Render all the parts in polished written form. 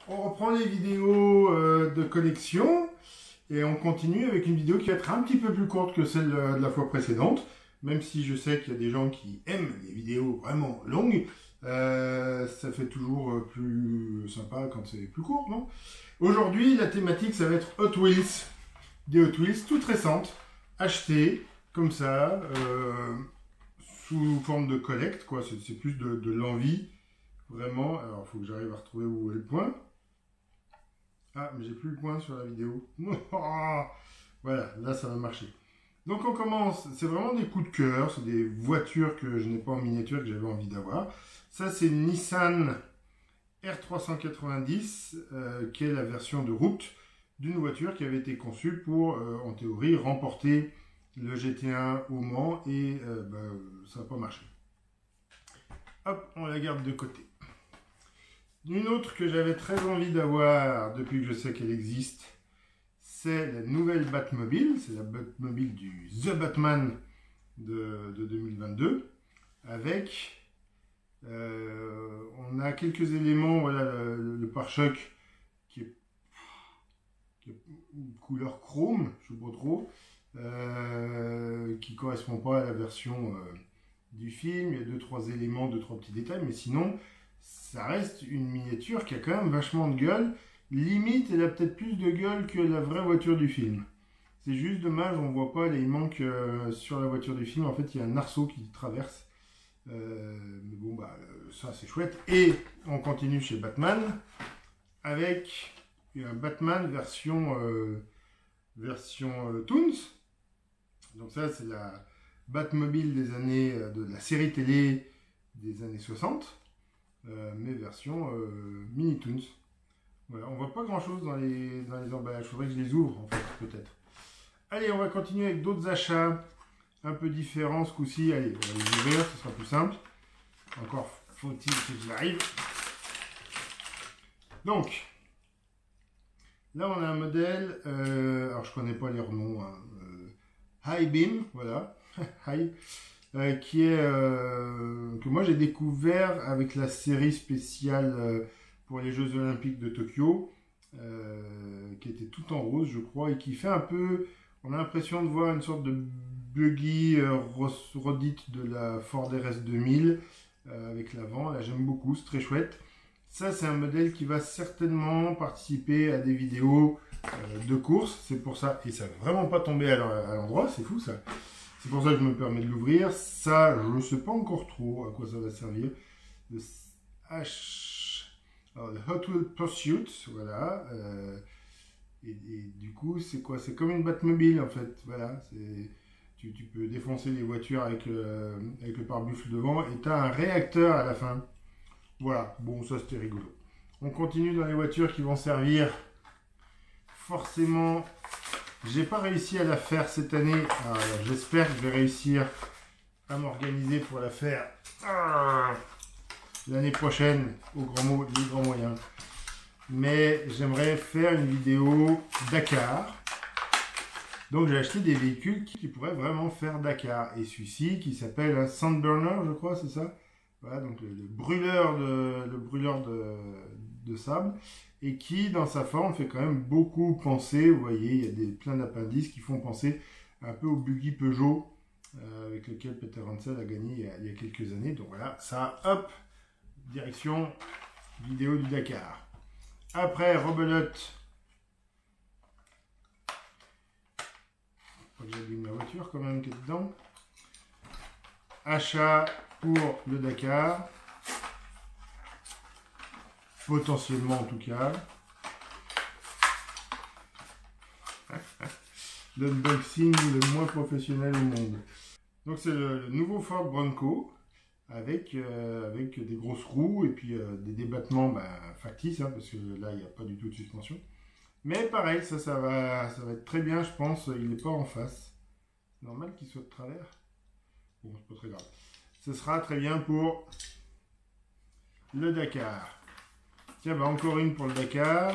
On reprend les vidéos de collection et on continue avec une vidéo qui va être un petit peu plus courte que celle de la fois précédente, même si je sais qu'il y a des gens qui aiment les vidéos vraiment longues. Ça fait toujours plus sympa quand c'est plus court, non? Aujourd'hui, la thématique, ça va être Hot Wheels. Des Hot Wheels toutes récentes, achetées comme ça, sous forme de collecte, quoi. C'est plus de l'envie, vraiment. Alors, il faut que j'arrive à retrouver où est le point. Ah, mais j'ai plus le point sur la vidéo. Voilà, là, ça va marcher. Donc, on commence. C'est vraiment des coups de cœur. C'est des voitures que je n'ai pas en miniature, que j'avais envie d'avoir. Ça, c'est une Nissan R390, qui est la version de route d'une voiture qui avait été conçue pour, en théorie, remporter le GT1 au Mans. Et ça n'a pas marché. Hop, on la garde de côté. Une autre que j'avais très envie d'avoir depuis que je sais qu'elle existe, c'est la nouvelle Batmobile. C'est la Batmobile du The Batman de 2022. Avec, on a quelques éléments, voilà, le pare-choc qui est une couleur chrome, je ne sais pas trop, qui ne correspond pas à la version du film. Il y a 2-3 éléments, 2-3 petits détails, mais sinon, ça reste une miniature qui a quand même vachement de gueule. Limite, elle a peut-être plus de gueule que la vraie voiture du film. C'est juste dommage, on voit pas, là, il manque sur la voiture du film, en fait, il y a un arceau qui traverse. Mais bon, ça c'est chouette. Et on continue chez Batman avec un Batman version Toons. Donc ça, c'est la Batmobile des années, de la série télé des années 60. Mais version Mini Toons. Voilà, on voit pas grand chose dans les emballages. Il faudrait que je les ouvre en fait, peut-être. Allez, on va continuer avec d'autres achats un peu différents ce coup-ci. Allez, on va les ouvrir, ce sera plus simple. Encore faut-il que j'y arrive. Donc, là on a un modèle, alors je connais pas les noms, hein, High Beam, voilà, High. Qui est que moi j'ai découvert avec la série spéciale pour les Jeux Olympiques de Tokyo, qui était tout en rose, je crois, et qui fait un peu, on a l'impression de voir une sorte de buggy redite de la Ford RS 2000 avec l'avant. Là, j'aime beaucoup, c'est très chouette. Ça, c'est un modèle qui va certainement participer à des vidéos de course. C'est pour ça, et ça va vraiment pas tomber à l'endroit, c'est fou ça. C'est pour ça que je me permets de l'ouvrir. Ça, je ne sais pas encore trop à quoi ça va servir. Le Hot Wheels Pursuit, voilà. Et du coup, c'est quoi? C'est comme une Batmobile en fait. Voilà. Tu peux défoncer les voitures avec le pare-buffle devant et tu as un réacteur à la fin. Voilà. Bon, ça c'était rigolo. On continue dans les voitures qui vont servir forcément. J'ai pas réussi à la faire cette année. J'espère que je vais réussir à m'organiser pour la faire l'année prochaine, au grand mot, les grands moyens. Mais j'aimerais faire une vidéo Dakar. Donc j'ai acheté des véhicules qui pourraient vraiment faire Dakar. Et celui-ci qui s'appelle un Sandburner, je crois, c'est ça? Voilà, donc le brûleur de sable. Et qui, dans sa forme, fait quand même beaucoup penser, vous voyez, il y a plein d'appendices qui font penser un peu au buggy Peugeot, avec lequel Peter Hansel a gagné il y a quelques années. Donc voilà, ça, hop, direction vidéo du Dakar. Après, rebelote. Faut que j'abîme la voiture quand même qui est dedans. Achat pour le Dakar. Potentiellement en tout cas. L'unboxing le moins professionnel au monde. Donc c'est le nouveau Ford Bronco avec des grosses roues et puis des débattements factices, hein, parce que là il n'y a pas du tout de suspension. Mais pareil, ça va être très bien, je pense. Il n'est pas en face. C'est normal qu'il soit de travers. Bon, c'est pas très grave. Ce sera très bien pour le Dakar. Tiens, encore une pour le Dakar.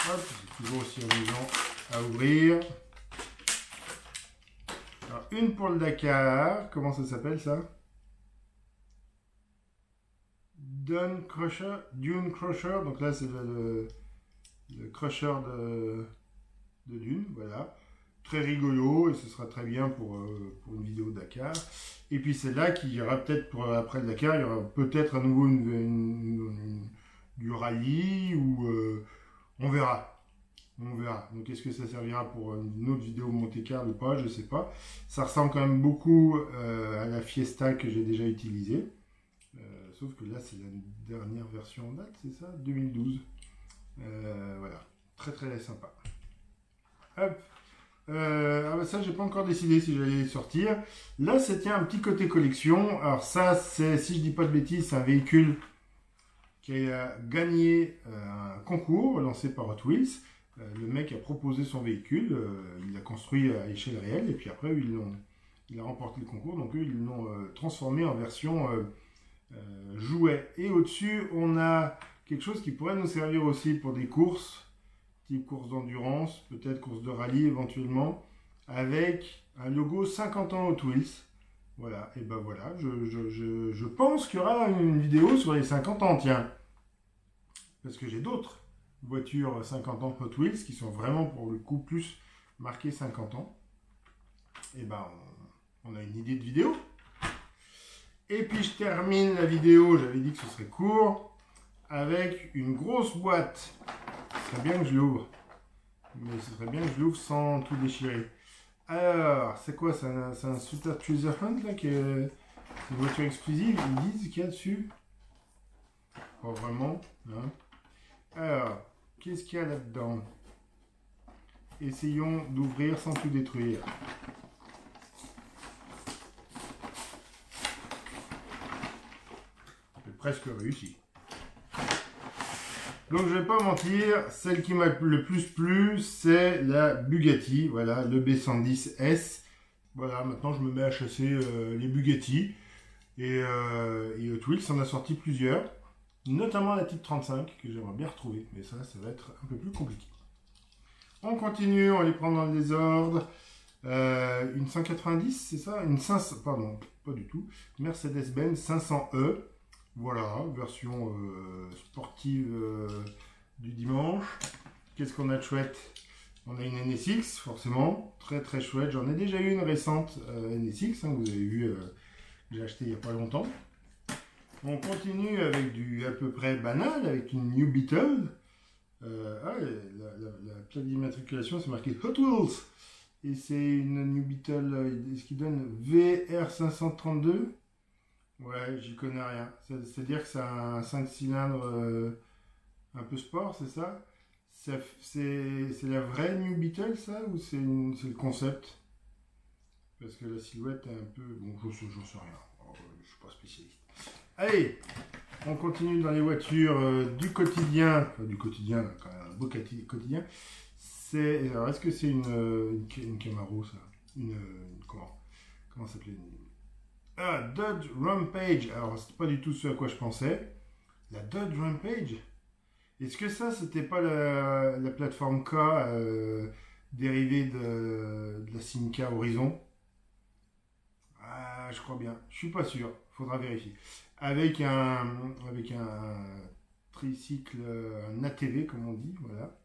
Hop, c'est toujours aussi amusant à ouvrir. Alors, une pour le Dakar. Comment ça s'appelle ça? Dune Crusher. Donc là, c'est le crusher de Dune, voilà. Très rigolo, et ce sera très bien pour une vidéo Dakar. Et puis c'est là qu'il y aura peut-être, après le Dakar, il y aura peut-être à nouveau du rallye, ou on verra. On verra. Donc est-ce que ça servira pour une autre vidéo Monte-Carlo ou pas, je sais pas. Ça ressemble quand même beaucoup à la Fiesta que j'ai déjà utilisée. Sauf que là, c'est la dernière version en date, c'est ça, 2012. Voilà, très très sympa. Hop. Ah bah ça, j'ai pas encore décidé si j'allais les sortir. Là, ça tient un petit côté collection. Alors ça, c'est, si je dis pas de bêtises, c'est un véhicule qui a gagné un concours lancé par Hot Wheels. Le mec a proposé son véhicule, il l'a construit à échelle réelle, et puis après, il a remporté le concours, donc eux, ils l'ont transformé en version jouet. Et au-dessus, on a quelque chose qui pourrait nous servir aussi pour des courses, type course d'endurance, peut-être course de rallye éventuellement, avec un logo 50 ans Hot Wheels. Voilà, et ben voilà, je pense qu'il y aura une vidéo sur les 50 ans, tiens. Parce que j'ai d'autres voitures 50 ans Hot Wheels qui sont vraiment pour le coup plus marquées 50 ans. Et ben on a une idée de vidéo. Et puis je termine la vidéo, j'avais dit que ce serait court, avec une grosse boîte. Ce serait bien que je l'ouvre. Mais ce serait bien que je l'ouvre sans tout déchirer. Alors, c'est quoi? C'est un Super Treasure Hunt là, qui est une voiture exclusive. Ils disent qu'il y a dessus. Pas vraiment. Hein. Alors, qu'est-ce qu'il y a là-dedans? Essayons d'ouvrir sans tout détruire. J'ai presque réussi. Donc je vais pas mentir, celle qui m'a le plus plu, c'est la Bugatti, voilà, le B110S. Voilà, maintenant je me mets à chasser les Bugatti. Et Hot Wheels en a sorti plusieurs, notamment la Type 35, que j'aimerais bien retrouver. Mais ça va être un peu plus compliqué. On continue, on les prend dans le désordre. Une 190, c'est ça? Une 500, pardon, pas du tout. Mercedes-Benz 500E. Voilà, version sportive du dimanche. Qu'est-ce qu'on a de chouette? On a une NSX, forcément, très très chouette. J'en ai déjà eu une récente NSX, hein, vous avez vu, que j'ai acheté il n'y a pas longtemps. On continue avec du à peu près banal, avec une New Beetle. La plaque d'immatriculation, c'est marqué Hot Wheels. Et c'est une New Beetle, ce qui donne VR532. Ouais, j'y connais rien. C'est-à-dire que c'est un 5 cylindres un peu sport, c'est ça? C'est la vraie New Beetle, ça? Ou c'est le concept? Parce que la silhouette est un peu... Bon, j'en sais rien. Je suis pas spécialiste. Allez, on continue dans les voitures du quotidien. Enfin, du quotidien, quand même, un beau quotidien. Alors, est-ce que c'est une Camaro, ça? Comment s'appelait? Ah, Dodge Rampage. Alors, c'est pas du tout ce à quoi je pensais. La Dodge Rampage. Est-ce que ça, c'était pas la plateforme K dérivée de la Simca Horizon? Ah, je crois bien. Je suis pas sûr. Faudra vérifier. Avec un tricycle, un ATV, comme on dit. Voilà.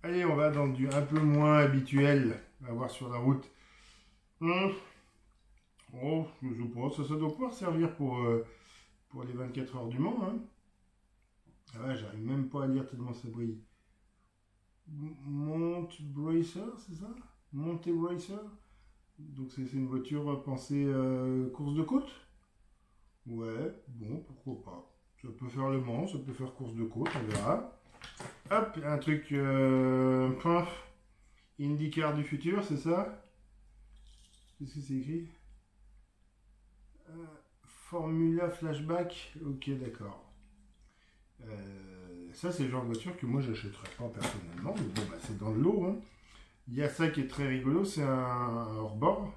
Allez, on va dans du un peu moins habituel à voir sur la route. Oh, je sais pas, ça doit pouvoir servir pour les 24 heures du Mans. Hein. Ah ouais, j'arrive même pas à lire tellement ça brille. Monte Bracer, c'est ça? Monte Bracer. Donc c'est une voiture pensée course de côte? Ouais, bon, pourquoi pas. Ça peut faire le Mans, ça peut faire course de côte, on verra. Hop, un truc IndyCar du futur, c'est ça? Qu'est-ce que c'est écrit? Formula Flashback, ok, d'accord. Ça, c'est le genre de voiture que moi, j'achèterais pas personnellement, mais bon, bah, c'est dans le lot. Hein. Il y a ça qui est très rigolo, c'est un hors-bord.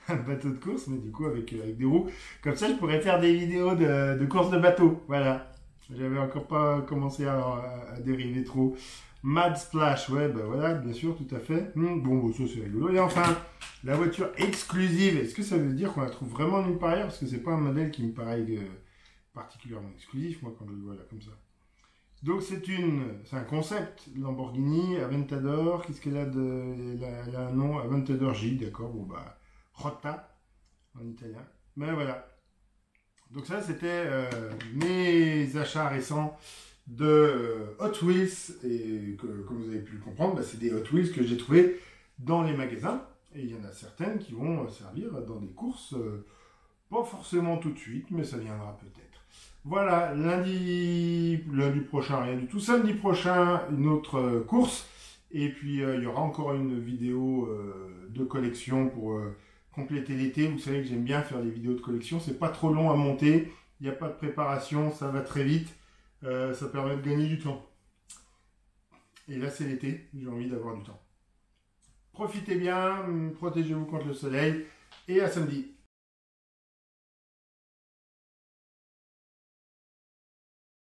Un bateau de course, mais du coup, avec des roues. Comme ça, je pourrais faire des vidéos de course de bateau. Voilà. J'avais encore pas commencé à dériver trop. Mad Splash, ouais, bah voilà, bien sûr, tout à fait. Bon, ça c'est rigolo. Et enfin, la voiture exclusive. Est-ce que ça veut dire qu'on la trouve vraiment nulle part ailleurs? Parce que c'est pas un modèle qui me paraît particulièrement exclusif, moi, quand je le vois là, comme ça. Donc c'est un concept, Lamborghini Aventador. Qu'est-ce qu'elle a elle a un nom, Aventador J, d'accord. Bon bah, Rota en italien. Mais voilà. Donc ça, c'était mes achats récents de Hot Wheels, et comme vous avez pu le comprendre, bah, c'est des Hot Wheels que j'ai trouvés dans les magasins, et il y en a certaines qui vont servir dans des courses, pas forcément tout de suite, mais ça viendra peut-être. Voilà, lundi prochain, rien du tout. Samedi prochain, une autre course, et puis il y aura encore une vidéo de collection pour compléter l'été. Vous savez que j'aime bien faire les vidéos de collection, c'est pas trop long à monter, il n'y a pas de préparation, ça va très vite. Ça permet de gagner du temps. Et là, c'est l'été, j'ai envie d'avoir du temps. Profitez bien, protégez-vous contre le soleil, et à samedi.